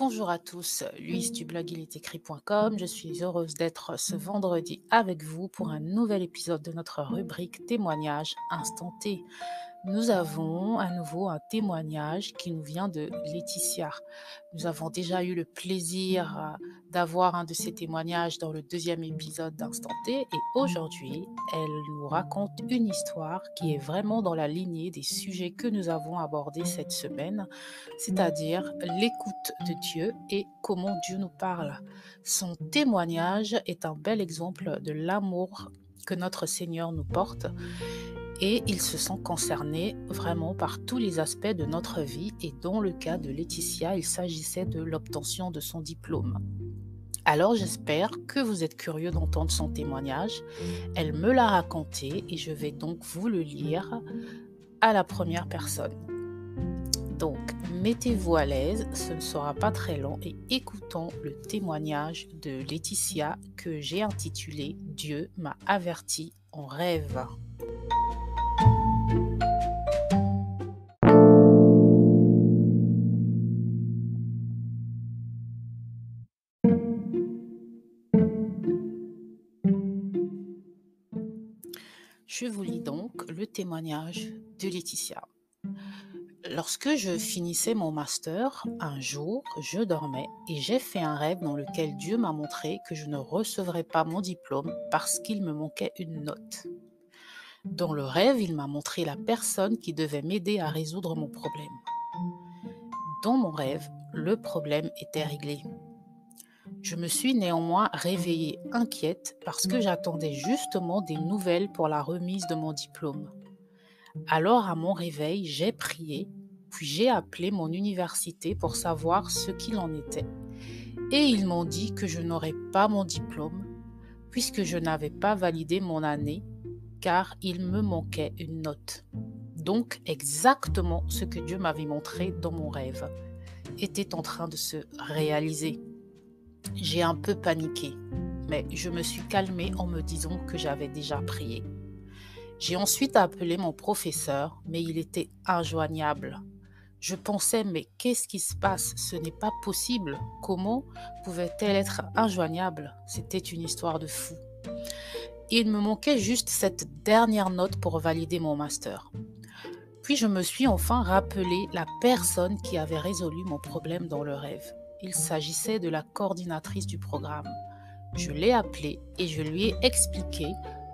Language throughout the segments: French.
Bonjour à tous, Louise du blog ilestécrit.com. Je suis heureuse d'être ce vendredi avec vous pour un nouvel épisode de notre rubrique témoignage instanté. Nous avons à nouveau un témoignage qui nous vient de Laetitia. Nous avons déjà eu le plaisir d'avoir un de ces témoignages dans le deuxième épisode d'Instanté et aujourd'hui, elle nous raconte une histoire qui est vraiment dans la lignée des sujets que nous avons abordés cette semaine, c'est-à-dire l'écoute de Dieu et comment Dieu nous parle. Son témoignage est un bel exemple de l'amour que notre Seigneur nous porte et il se sent concerné vraiment par tous les aspects de notre vie et dans le cas de Laetitia, il s'agissait de l'obtention de son diplôme. Alors j'espère que vous êtes curieux d'entendre son témoignage. Elle me l'a raconté et je vais donc vous le lire à la première personne. Donc, mettez-vous à l'aise, ce ne sera pas très long et écoutons le témoignage de Laetitia que j'ai intitulé « Dieu m'a averti en rêve ». Je vous lis donc le témoignage de Laetitia. Lorsque je finissais mon master, un jour, je dormais et j'ai fait un rêve dans lequel Dieu m'a montré que je ne recevrais pas mon diplôme parce qu'il me manquait une note. Dans le rêve, il m'a montré la personne qui devait m'aider à résoudre mon problème. Dans mon rêve, le problème était réglé. Je me suis néanmoins réveillée inquiète parce que j'attendais justement des nouvelles pour la remise de mon diplôme. Alors à mon réveil, j'ai prié, puis j'ai appelé mon université pour savoir ce qu'il en était. Et ils m'ont dit que je n'aurais pas mon diplôme puisque je n'avais pas validé mon année car il me manquait une note. Donc exactement ce que Dieu m'avait montré dans mon rêve était en train de se réaliser. J'ai un peu paniqué, mais je me suis calmée en me disant que j'avais déjà prié. J'ai ensuite appelé mon professeur, mais il était injoignable. Je pensais, mais qu'est-ce qui se passe? Ce n'est pas possible. Comment pouvait-elle être injoignable? C'était une histoire de fou. Il me manquait juste cette dernière note pour valider mon master. Puis je me suis enfin rappelé la personne qui avait résolu mon problème dans le rêve. Il s'agissait de la coordinatrice du programme. Je l'ai appelée et je lui ai expliqué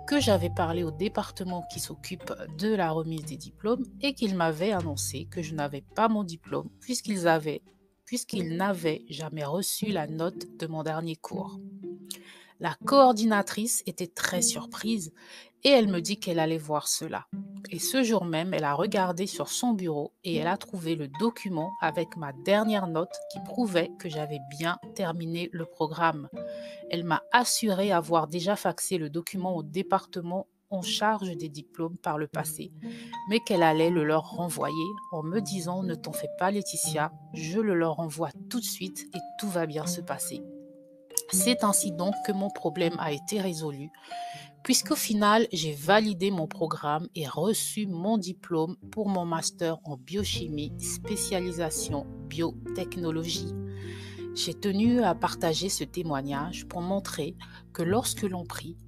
que j'avais parlé au département qui s'occupe de la remise des diplômes et qu'il m'avait annoncé que je n'avais pas mon diplôme puisqu'ils n'avaient jamais reçu la note de mon dernier cours. La coordinatrice était très surprise et elle me dit qu'elle allait voir cela. Et ce jour même, elle a regardé sur son bureau et elle a trouvé le document avec ma dernière note qui prouvait que j'avais bien terminé le programme. Elle m'a assuré avoir déjà faxé le document au département en charge des diplômes par le passé, mais qu'elle allait le leur renvoyer en me disant « Ne t'en fais pas Laetitia, je le leur envoie tout de suite et tout va bien se passer ». C'est ainsi donc que mon problème a été résolu, puisqu'au final, j'ai validé mon programme et reçu mon diplôme pour mon master en biochimie, spécialisation biotechnologie. J'ai tenu à partager ce témoignage pour montrer que lorsque l'on prie,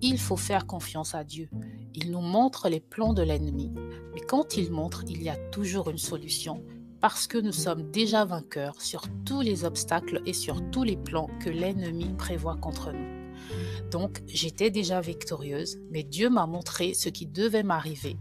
il faut faire confiance à Dieu. Il nous montre les plans de l'ennemi, mais quand il montre, il y a toujours une solution parce que nous sommes déjà vainqueurs sur tous les obstacles et sur tous les plans que l'ennemi prévoit contre nous. Donc, j'étais déjà victorieuse, mais Dieu m'a montré ce qui devait m'arriver.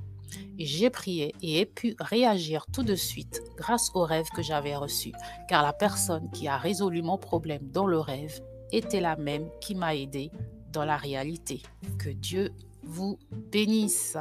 Et j'ai prié et ai pu réagir tout de suite grâce au rêve que j'avais reçu, car la personne qui a résolu mon problème dans le rêve était la même qui m'a aidé dans la réalité. Que Dieu vous bénisse.